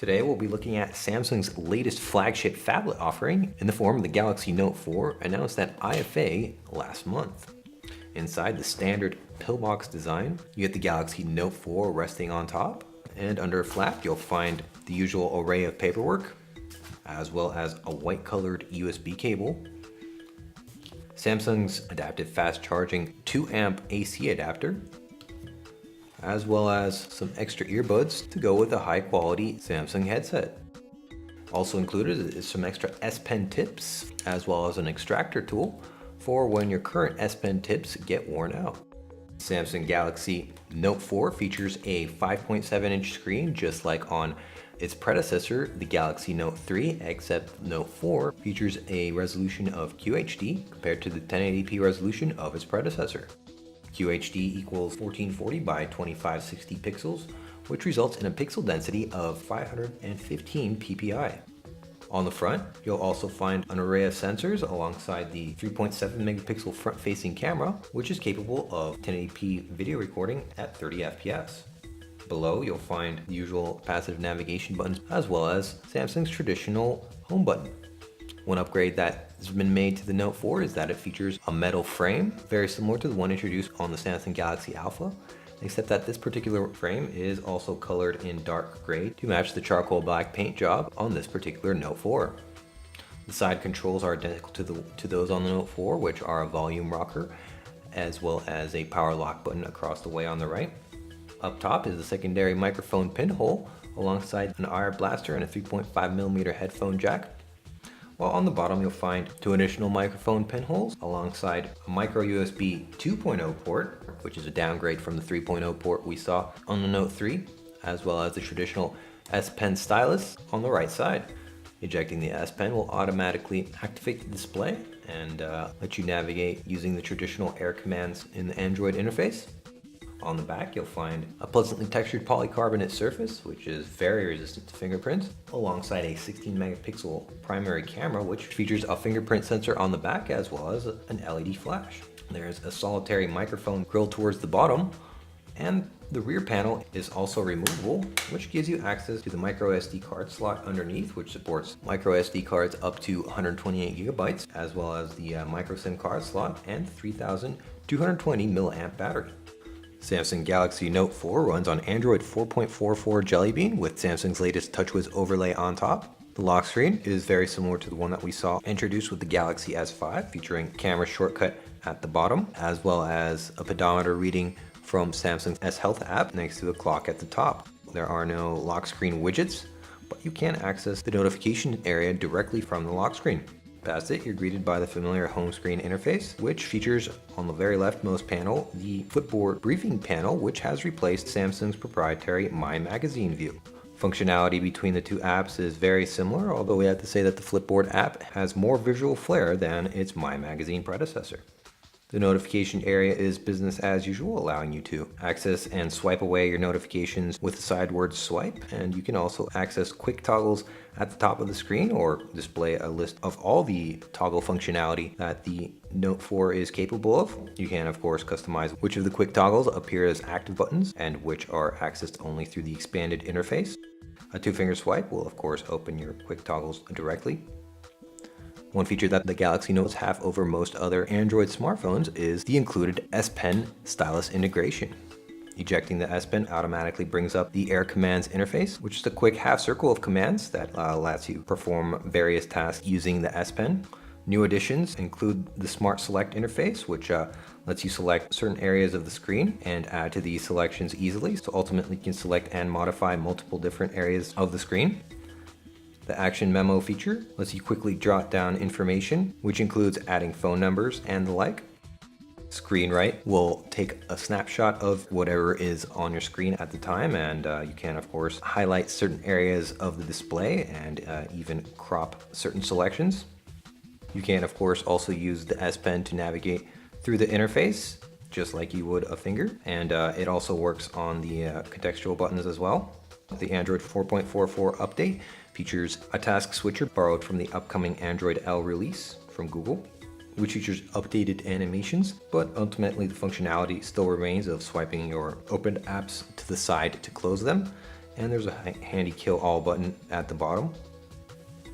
Today we'll be looking at Samsung's latest flagship phablet offering in the form of the Galaxy Note 4, announced at IFA last month. Inside the standard pillbox design, you get the Galaxy Note 4 resting on top, and under a flap you'll find the usual array of paperwork, as well as a white colored USB cable, Samsung's adaptive fast charging 2-amp AC adapter, as well as some extra earbuds to go with a high quality Samsung headset. Also included is some extra S Pen tips, as well as an extractor tool for when your current S Pen tips get worn out. Samsung Galaxy Note 4 features a 5.7-inch screen just like on its predecessor, the Galaxy Note 3, except Note 4 features a resolution of QHD compared to the 1080p resolution of its predecessor. QHD equals 1440 by 2560 pixels, which results in a pixel density of 515 ppi. On the front, you'll also find an array of sensors alongside the 3.7 megapixel front-facing camera, which is capable of 1080p video recording at 30 fps. Below, you'll find the usual passive navigation buttons, as well as Samsung's traditional home button. One upgrade that has been made to the Note 4 is that it features a metal frame, very similar to the one introduced on the Samsung Galaxy Alpha, except that this particular frame is also colored in dark gray to match the charcoal black paint job on this particular Note 4. The side controls are identical to those on the Note 4, which are a volume rocker, as well as a power lock button across the way on the right. Up top is the secondary microphone pinhole, alongside an IR blaster and a 3.5mm headphone jack. While on the bottom you'll find two additional microphone pinholes alongside a micro USB 2.0 port, which is a downgrade from the 3.0 port we saw on the Note 3, as well as the traditional S Pen stylus on the right side. Ejecting the S Pen will automatically activate the display and let you navigate using the traditional air commands in the Android interface. On the back, you'll find a pleasantly textured polycarbonate surface, which is very resistant to fingerprints, alongside a 16 megapixel primary camera, which features a fingerprint sensor on the back, as well as an LED flash. There's a solitary microphone grilled towards the bottom, and the rear panel is also removable, which gives you access to the micro SD card slot underneath, which supports micro SD cards up to 128 gigabytes, as well as the micro SIM card slot and 3220 milliamp battery. Samsung Galaxy Note 4 runs on Android 4.44 Jelly Bean with Samsung's latest TouchWiz overlay on top. The lock screen is very similar to the one that we saw introduced with the Galaxy S5, featuring camera shortcut at the bottom, as well as a pedometer reading from Samsung's S Health app next to the clock at the top. There are no lock screen widgets, but you can access the notification area directly from the lock screen. Past it, you're greeted by the familiar home screen interface, which features on the very leftmost panel the Flipboard briefing panel, which has replaced Samsung's proprietary My Magazine view. Functionality between the two apps is very similar, although we have to say that the Flipboard app has more visual flair than its My Magazine predecessor. The notification area is business as usual, allowing you to access and swipe away your notifications with a sideward swipe, and you can also access quick toggles at the top of the screen or display a list of all the toggle functionality that the Note 4 is capable of. You can of course customize which of the quick toggles appear as active buttons and which are accessed only through the expanded interface. A 2-finger swipe will of course open your quick toggles directly. One feature that the Galaxy Notes have over most other Android smartphones is the included S Pen stylus integration. Ejecting the S Pen automatically brings up the Air Commands interface, which is a quick half circle of commands that lets you perform various tasks using the S Pen. New additions include the Smart Select interface, which lets you select certain areas of the screen and add to these selections easily, so ultimately you can select and modify multiple different areas of the screen. The Action Memo feature lets you quickly jot down information, which includes adding phone numbers and the like. Screen Write will take a snapshot of whatever is on your screen at the time, and you can of course highlight certain areas of the display and even crop certain selections. You can of course also use the S Pen to navigate through the interface, just like you would a finger, and it also works on the contextual buttons as well. The Android 4.44 update features a task switcher borrowed from the upcoming Android L release from Google, which features updated animations, but ultimately the functionality still remains of swiping your opened apps to the side to close them, And there's a handy kill all button at the bottom.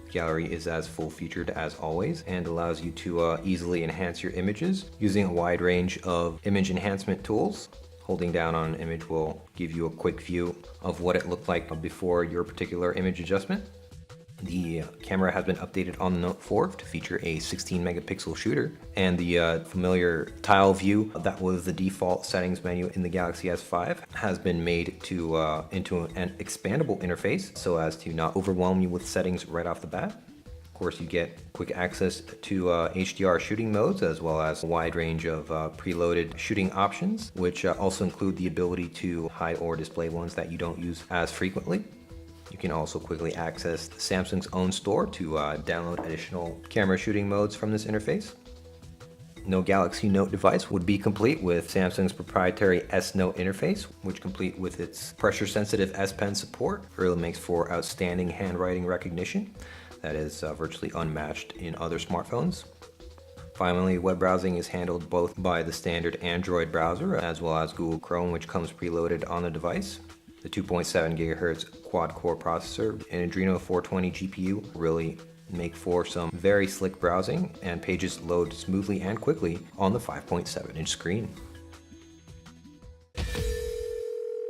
Gallery is as full-featured as always and allows you to easily enhance your images using a wide range of image enhancement tools. Holding down on an image will give you a quick view of what it looked like before your particular image adjustment. The camera has been updated on the Note 4 to feature a 16 megapixel shooter, and the familiar tile view that was the default settings menu in the Galaxy S5 has been made to into an expandable interface so as to not overwhelm you with settings right off the bat. Of course, you get quick access to HDR shooting modes as well as a wide range of preloaded shooting options, which also include the ability to hide or display ones that you don't use as frequently. You can also quickly access Samsung's own store to download additional camera shooting modes from this interface. No Galaxy Note device would be complete with Samsung's proprietary S Note interface, which, complete with its pressure-sensitive S Pen support, really makes for outstanding handwriting recognition that is virtually unmatched in other smartphones. Finally, web browsing is handled both by the standard Android browser as well as Google Chrome, which comes preloaded on the device. The 2.7 GHz quad-core processor and Adreno 420 GPU really make for some very slick browsing, and pages load smoothly and quickly on the 5.7-inch screen.